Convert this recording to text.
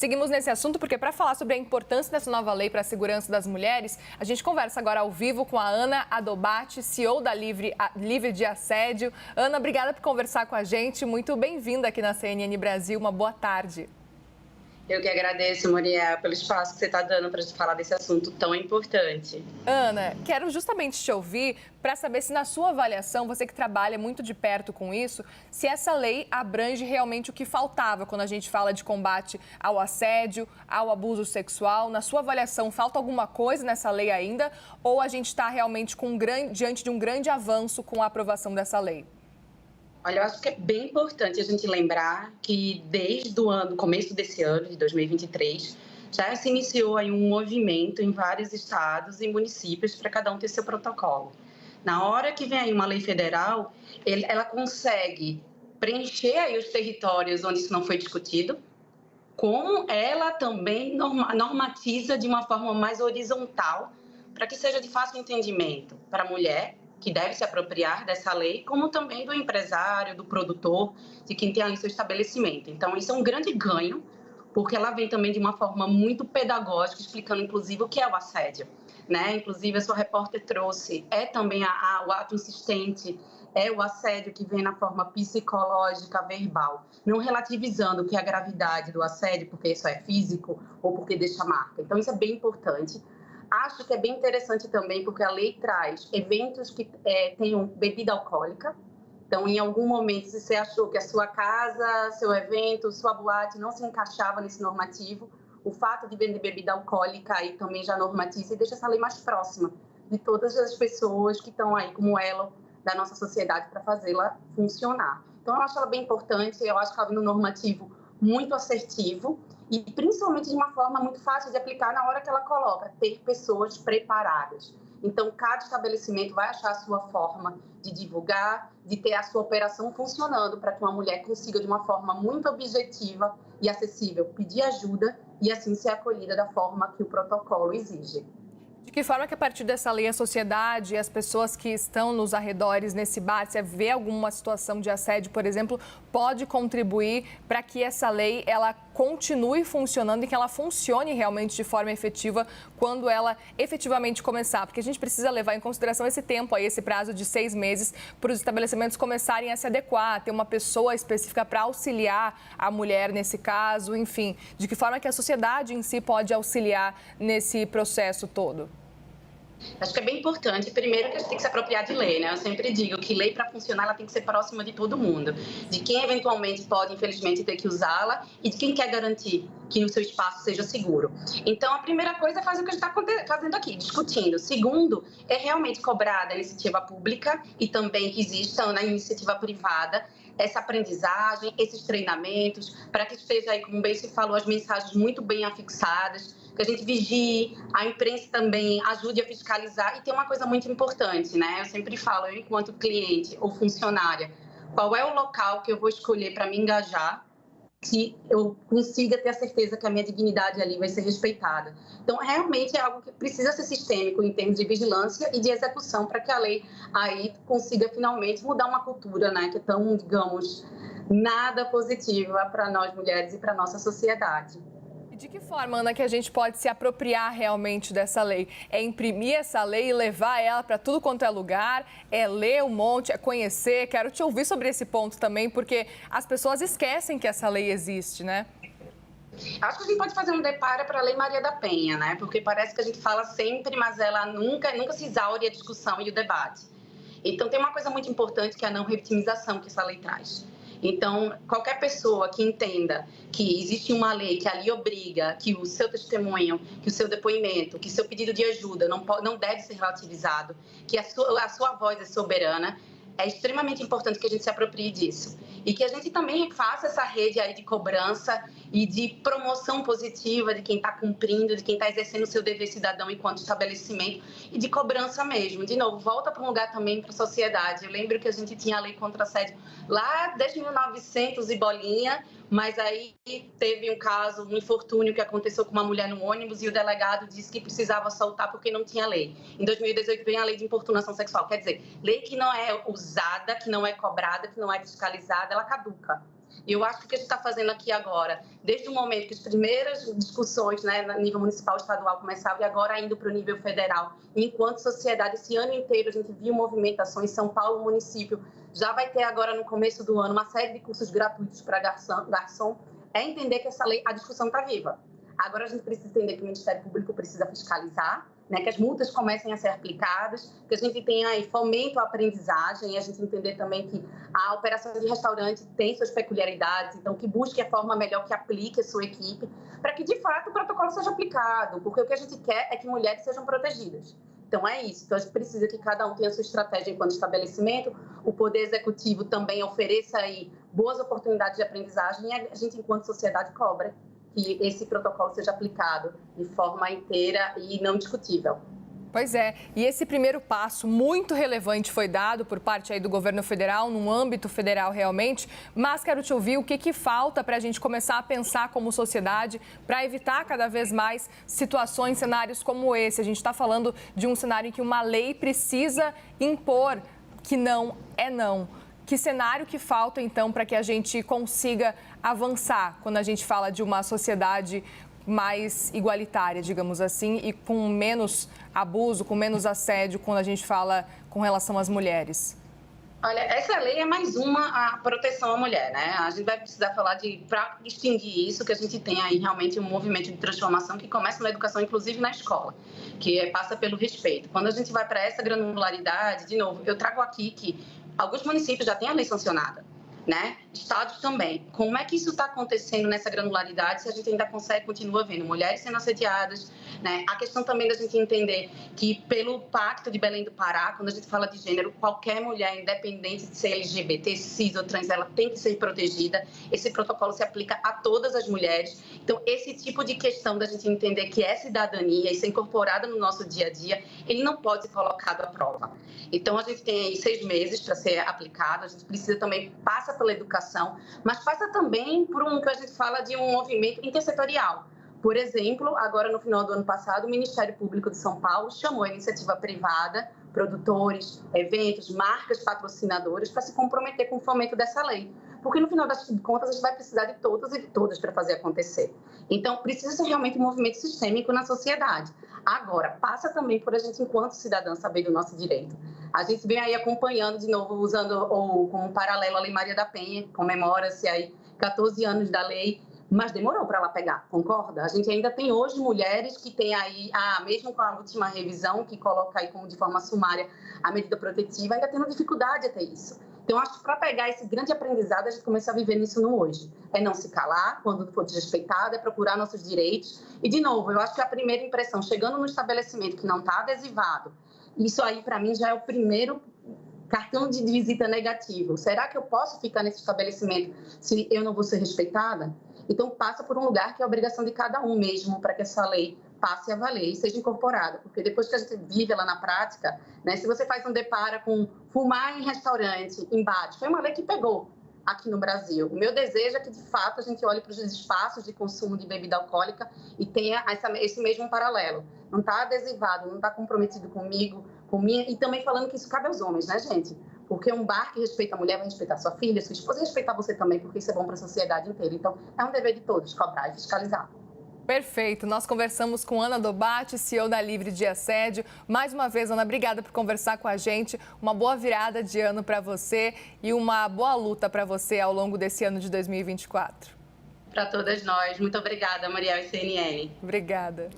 Seguimos nesse assunto porque, para falar sobre a importância dessa nova lei para a segurança das mulheres, a gente conversa agora ao vivo com a Ana Adobati, CEO da Livre de Assédio. Ana, obrigada por conversar com a gente. Muito bem-vinda aqui na CNN Brasil. Uma boa tarde. Eu que agradeço, Muriel, pelo espaço que você está dando para a gente falar desse assunto tão importante. Ana, quero justamente te ouvir para saber se na sua avaliação, você que trabalha muito de perto com isso, se essa lei abrange realmente o que faltava quando a gente fala de combate ao assédio, ao abuso sexual. Na sua avaliação, falta alguma coisa nessa lei ainda ou a gente está realmente diante de um grande avanço com a aprovação dessa lei? Olha, eu acho que é bem importante a gente lembrar que desde o começo desse ano, de 2023, já se iniciou aí um movimento em vários estados e municípios para cada um ter seu protocolo. Na hora que vem aí uma lei federal, ela consegue preencher aí os territórios onde isso não foi discutido, como ela também normatiza de uma forma mais horizontal, para que seja de fácil entendimento para a mulher, que deve se apropriar dessa lei, como também do empresário, do produtor, de quem tem ali seu estabelecimento. Então, isso é um grande ganho, porque ela vem também de uma forma muito pedagógica, explicando, inclusive, o que é o assédio, né? Inclusive, a sua repórter trouxe, também o ato insistente, é o assédio que vem na forma psicológica, verbal, não relativizando o que é a gravidade do assédio, porque isso é físico ou porque deixa marca. Então, isso é bem importante. Acho que é bem interessante também, porque a lei traz eventos que tenham bebida alcoólica. Então, em algum momento, se você achou que a sua casa, seu evento, sua boate não se encaixava nesse normativo, o fato de vender bebida alcoólica aí também já normatiza e deixa essa lei mais próxima de todas as pessoas que estão aí como elo da nossa sociedade para fazê-la funcionar. Então, eu acho ela bem importante, eu acho que ela vem no normativo muito assertivo e principalmente de uma forma muito fácil de aplicar na hora que ela coloca, ter pessoas preparadas. Então, cada estabelecimento vai achar a sua forma de divulgar, de ter a sua operação funcionando para que uma mulher consiga, de uma forma muito objetiva e acessível, pedir ajuda e assim ser acolhida da forma que o protocolo exige. De que forma que a partir dessa lei a sociedade e as pessoas que estão nos arredores nesse bar, se vê alguma situação de assédio, por exemplo, pode contribuir para que essa lei ela continue funcionando e que ela funcione realmente de forma efetiva quando ela efetivamente começar? Porque a gente precisa levar em consideração esse tempo aí, esse prazo de 6 meses para os estabelecimentos começarem a se adequar, ter uma pessoa específica para auxiliar a mulher nesse caso, enfim. De que forma que a sociedade em si pode auxiliar nesse processo todo? Acho que é bem importante, primeiro, que a gente tem que se apropriar de lei, né? Eu sempre digo que lei, para funcionar, ela tem que ser próxima de todo mundo, de quem eventualmente pode, infelizmente, ter que usá-la e de quem quer garantir que o seu espaço seja seguro. Então, a primeira coisa é fazer o que a gente está fazendo aqui, discutindo. Segundo, é realmente cobrar da iniciativa pública e também que exista na iniciativa privada essa aprendizagem, esses treinamentos, para que esteja aí, como bem se falou, as mensagens muito bem afixadas, que a gente vigie, a imprensa também ajude a fiscalizar. E tem uma coisa muito importante, né? Eu sempre falo, eu enquanto cliente ou funcionária, qual é o local que eu vou escolher para me engajar, que eu consiga ter a certeza que a minha dignidade ali vai ser respeitada. Então, realmente é algo que precisa ser sistêmico em termos de vigilância e de execução para que a lei aí consiga finalmente mudar uma cultura, né, que é tão, digamos, nada positiva para nós mulheres e para a nossa sociedade. De que forma, Ana, que a gente pode se apropriar realmente dessa lei? É imprimir essa lei e levar ela para tudo quanto é lugar? É ler um monte, é conhecer? Quero te ouvir sobre esse ponto também, porque as pessoas esquecem que essa lei existe, né? Acho que a gente pode fazer um deparo para a Lei Maria da Penha, né? Porque parece que a gente fala sempre, mas ela nunca se exaure a discussão e o debate. Então, tem uma coisa muito importante que é a não revitimização que essa lei traz. Então, qualquer pessoa que entenda que existe uma lei que ali obriga que o seu testemunho, que o seu depoimento, que o seu pedido de ajuda não deve ser relativizado, que a sua voz é soberana, é extremamente importante que a gente se aproprie disso. E que a gente também faça essa rede aí de cobrança e de promoção positiva de quem está cumprindo, de quem está exercendo o seu dever cidadão enquanto estabelecimento e de cobrança mesmo. De novo, volta para um lugar também para a sociedade. Eu lembro que a gente tinha a lei contra assédio lá desde 1900 e bolinha, mas aí teve um caso, um infortúnio que aconteceu com uma mulher no ônibus e o delegado disse que precisava soltar porque não tinha lei. Em 2018 vem a lei de importunação sexual, quer dizer, lei que não é usada, que não é cobrada, que não é fiscalizada, ela caduca. E eu acho que o que a gente está fazendo aqui agora, desde o momento que as primeiras discussões, né, no nível municipal e estadual começavam, e agora indo para o nível federal, enquanto sociedade, esse ano inteiro a gente viu movimentações. São Paulo, município, já vai ter agora no começo do ano uma série de cursos gratuitos para garçom. É entender que essa lei, a discussão está viva. Agora a gente precisa entender que o Ministério Público precisa fiscalizar, né, que as multas comecem a ser aplicadas, que a gente tenha aí fomento à aprendizagem, a gente entender também que a operação de restaurante tem suas peculiaridades, então que busque a forma melhor, que aplique a sua equipe, para que de fato o protocolo seja aplicado, porque o que a gente quer é que mulheres sejam protegidas. Então é isso, então a gente precisa que cada um tenha a sua estratégia enquanto estabelecimento, o Poder Executivo também ofereça aí boas oportunidades de aprendizagem e a gente enquanto sociedade cobra que esse protocolo seja aplicado de forma inteira e não discutível. Pois é, e esse primeiro passo muito relevante foi dado por parte aí do governo federal, no âmbito federal realmente, mas quero te ouvir o que falta para a gente começar a pensar como sociedade para evitar cada vez mais situações, cenários como esse. A gente está falando de um cenário em que uma lei precisa impor que não é não. Que cenário que falta, então, para que a gente consiga avançar quando a gente fala de uma sociedade mais igualitária, digamos assim, e com menos abuso, com menos assédio quando a gente fala com relação às mulheres? Olha, essa lei é mais uma a proteção à mulher, né? A gente vai precisar falar para extinguir isso, que a gente tem aí realmente um movimento de transformação que começa na educação, inclusive na escola, que passa pelo respeito. Quando a gente vai para essa granularidade, de novo, eu trago aqui que alguns municípios já têm a lei sancionada, né? Estados também. Como é que isso está acontecendo nessa granularidade se a gente ainda continua vendo mulheres sendo assediadas, né? A questão também da gente entender que pelo Pacto de Belém do Pará, quando a gente fala de gênero, qualquer mulher, independente de ser LGBT, cis ou trans, ela tem que ser protegida. Esse protocolo se aplica a todas as mulheres. Então, esse tipo de questão da gente entender que é cidadania e ser incorporada no nosso dia a dia, ele não pode ser colocado à prova. Então, a gente tem aí 6 meses para ser aplicado. A gente precisa também, passa pela educação, mas passa também por um que a gente fala de um movimento intersetorial. Por exemplo, agora no final do ano passado, o Ministério Público de São Paulo chamou a iniciativa privada, produtores, eventos, marcas patrocinadoras para se comprometer com o fomento dessa lei. Porque no final das contas a gente vai precisar de todos e de todas para fazer acontecer. Então, precisa ser realmente um movimento sistêmico na sociedade. Agora, passa também por a gente, enquanto cidadã, saber do nosso direito. A gente vem aí acompanhando, de novo, usando como paralelo a Lei Maria da Penha, comemora-se aí 14 anos da lei, mas demorou para ela pegar, concorda? A gente ainda tem hoje mulheres que têm aí, mesmo com a última revisão, que coloca aí como de forma sumária a medida protetiva, ainda tendo dificuldade até isso. Então, acho que para pegar esse grande aprendizado, a gente começa a viver nisso no hoje. É não se calar quando for desrespeitado, é procurar nossos direitos. E, de novo, eu acho que a primeira impressão, chegando no estabelecimento que não está adesivado, isso aí, para mim, já é o primeiro cartão de visita negativo. Será que eu posso ficar nesse estabelecimento se eu não vou ser respeitada? Então, passa por um lugar que é a obrigação de cada um mesmo para que essa lei passe a valer e seja incorporada. Porque depois que a gente vive ela na prática, né, se você faz um deparo com fumar em restaurante, em bares, foi uma lei que pegou aqui no Brasil. O meu desejo é que, de fato, a gente olhe para os espaços de consumo de bebida alcoólica e tenha esse mesmo paralelo. Não está adesivado, não está comprometido comigo, e também falando que isso cabe aos homens, né, gente? Porque um bar que respeita a mulher vai respeitar sua filha, sua esposa, e respeitar você também, porque isso é bom para a sociedade inteira. Então, é um dever de todos cobrar e fiscalizar. Perfeito. Nós conversamos com Ana Dobate, CEO da Livre de Assédio. Mais uma vez, Ana, obrigada por conversar com a gente. Uma boa virada de ano para você e uma boa luta para você ao longo desse ano de 2024. Para todas nós. Muito obrigada, Mariel e CNN. Obrigada.